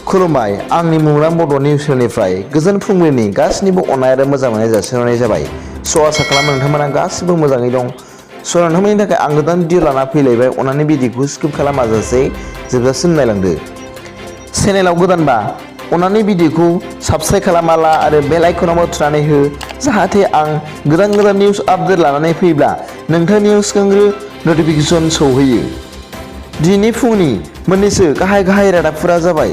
खुलुमबाय आंनि मुलुगनां बड' निउस चेनेलनिफ्राय गोजोन फुंबिलिनि गासिनिबो अननाय आरो मोजां मोननाय जासिहरनाय जाबाय। आसा खालामो नोंथांमोना गासिबो मोजाङै दं। नोंथांमोननि थाखाय आं गोदान भिडिअ लाना फैलायबाय। अननानै भिडिअखौ स्किप खालामाजासे जोबजासिम नायलांदो। चेनेलाव गोदानबा अननानै भिडिअखौ साबस्क्राइब खालामाला आरो बेल आइकनावबो थुनानै हो, जाहाथे आं गोदान निउस आपडेट लानानै फैब्ला नोंथांनि सिगांग्रो नटिफिकेसन सौहैयो। दिनै फुंनि मोननैसो गाहाय रादाबफोरा जाबाय।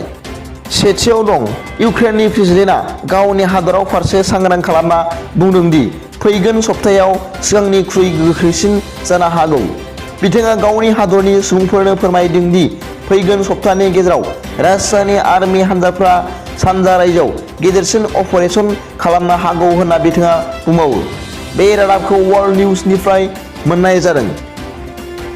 सेथियाव दं इउक्रेननि प्रेसिडेन्टआ गावनि हादराव फारसे सांग्रां खालामना बुंदों दि फैगोन सप्तायाव सिगांनिख्रुइ गोख्रैसिन जानो हागौ। बिथाङा गावनि हादरनि सुबुंफोरनो फोरमायदों दि फैगोन सप्तानि गेजेराव रासियानि आर्मि हानजाफोरा सानजा रायजोआव गेदेरसिन अपारेसन खालामनो हागौ होनना बिथाङा बुंबावो। बे रादाबखौ वर्ल्ड निउसनिफ्राय मोननाय जादों।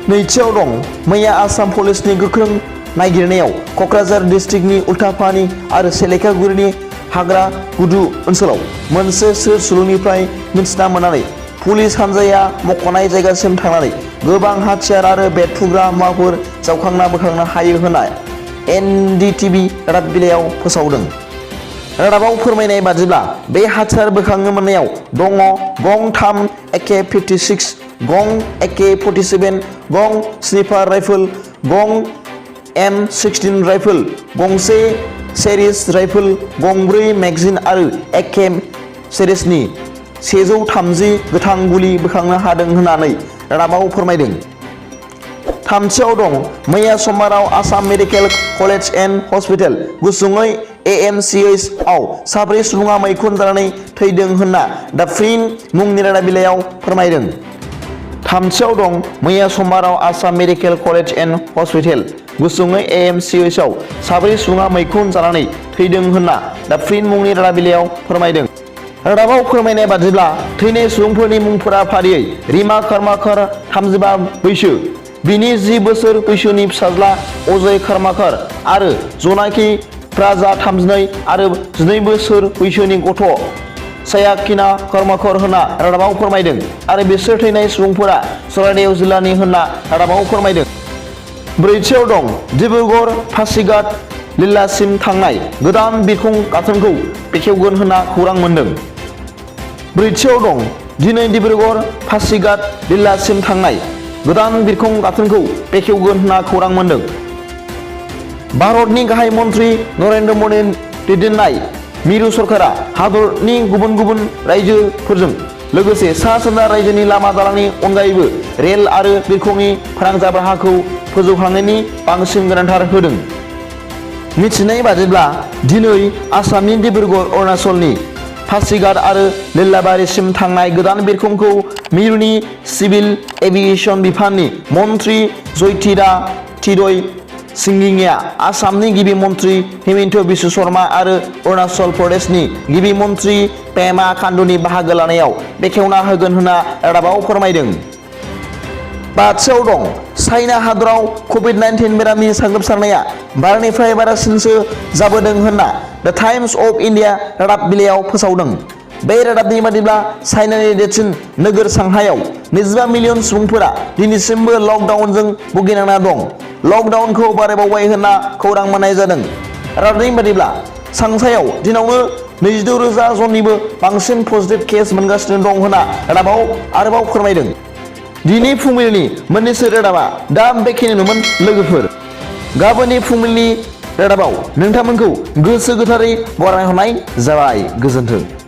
नैथियाव दं मैया आसाम पुलिसनि गोख्रों नागिरनायाव क'क्राझार डिस्ट्रिक्टनि उल्थापानि आरो सेलेखागुरिनि हाग्रा गुदु ओनसोलाव मोनसे सोरसुलुनिफ्राय मिथिना मोननानै पुलिस हानजाया मख'नाय जायगासिम थांनानै गोबां हाथियार आरो बेरफ्रुग्रा मुवाफोर जावखांना बोखांनो हायो होनना एनडीटीवी रादाब बिलाइयाव फोसावदों। रादाबाव फोरमायनाय बादिब्ला बे हाथियार बोखांनो मोननायाव दङ गं 3 AK-56, गं AK-47, गं स्निपार राइफल, गं M16 राइफल, गंसे सेरिस राइफल, गंब्रै मेगजिन आरो AK सिरिजनि 130 गोथां गुलि बोखांनो हादों होननानै रादाबाव फोरमायदों। थामथियाव दं मैया समबाराव Assam medical college and hospital गुसुङै AMCH आव 4 सुबुङा मैखुन जानानै थैदों होनना दा प्रिन्ट मुंनि रादाब बिलाइयाव फोरमायदों। थामथियाव दं मैया समबाराव Assam medical college and hospital गुसुङै AMCH आव 4 सुबुङा मैखुन जानानै थैदों होनना दा प्रिन्ट मुंनि रादाब बिलाइयाव फोरमायदों। रादाबाव फोरमायनाय बादिब्ला थैनाय सुबुंफोरनि मुंफोरा फारियै रिमा कर्माकर 35 बैसो, बिनि 10 बोसोर बैसोनि फिसाज्ला अजय कर्माकर आरो जनाखि प्राजा 32 आरो 12 बोसोर बैसोनि गथ' सायाकिना कर्माकर होनना रादाबाव फोरमायदों आरो बिसोर थैनाय सुबुंफोरा चराइदेव जिल्लानि होनना रादाबाव फोरमायदों। ब्रैथियाव दं डिब्रुगड़ पासिघाट जिल्लासिम थांनाय गोदान बिरखं गाथोनखौ बेखेवगोन होनना खौरां मोन्दों। ब्रैथियाव दं दिनै डिब्रुगड़ पासिघाट जिल्लासिम थांनाय गोदान बिरखं गाथोनखौ बेखेवगोन होनना खौरां मोन्दों। भारतनि गाहाय मन्त्रि नरेन्द्र मदि दैदेननाय मिरु सरकारा हादरनि गुबुन रायजोफोरजों लोगोसे सा-सानजा रायजोनि लामा दालांनि अनगायैबो रेल आरो बिरखंनि फोनांजाब राहाखौ फोजौखांनायनि बांसिन गोनांथार होदों। मिथिनाय बादिब्ला दिनै आसामनि डिब्रुगड़, अरुणाचलनि पासिघाट आरो लिलाबारिसिम थांनाय गोदान बिरखंखौ मिरुनि सिभिल एभिएशन बिफाननि मन्त्रि ज्यतिरादित्य सिंधियाया आसामनि गिबि मन्त्रि हिमन्त बिश्व शर्मा आरो अरुणाचल प्रदेशनि गिबि मन्त्रि पेमा खांडुनि बाहागो लानायाव बेखेवना होगोन होनना रादाबाव फोरमायदों। बाथियाव दं चाइना हादराव COVID-19 बेरामनि साग्लोबसारनाया बारानिफ्राय बारासिनसो जाबोदों होनना द टाइम्स अफ इन्डिया रादाब बिलाइयाव फोसावदों। बे रादाबनि बादिब्ला चाइनानि देरसिन नोगोर सांहाइआव 25 मिलियन सुबुंफोरा दिनैसिमबो लकडाउनजों भुगिनांना दं। लकडाउनखौ बारायबावबाय होनना खौरां मोननाय जादों। रादाबनि बादिब्ला सांहाइआव दिनावनो 26,000 जननिबो बांसिन पजिटिभ केस मोनगासिनो दं होनना रादाबाव आरोबाव फोरमायदों। दिनै फुंबिलिनि मोननैसो रादाबा दा बेखिनियानोमोन लोगोफोर। गाबोननि फुंबिलिनि रादाबाव नोंथांमोनखौ गोसो गोथारै बरायहरनाय जाबाय। गोजोन्थों।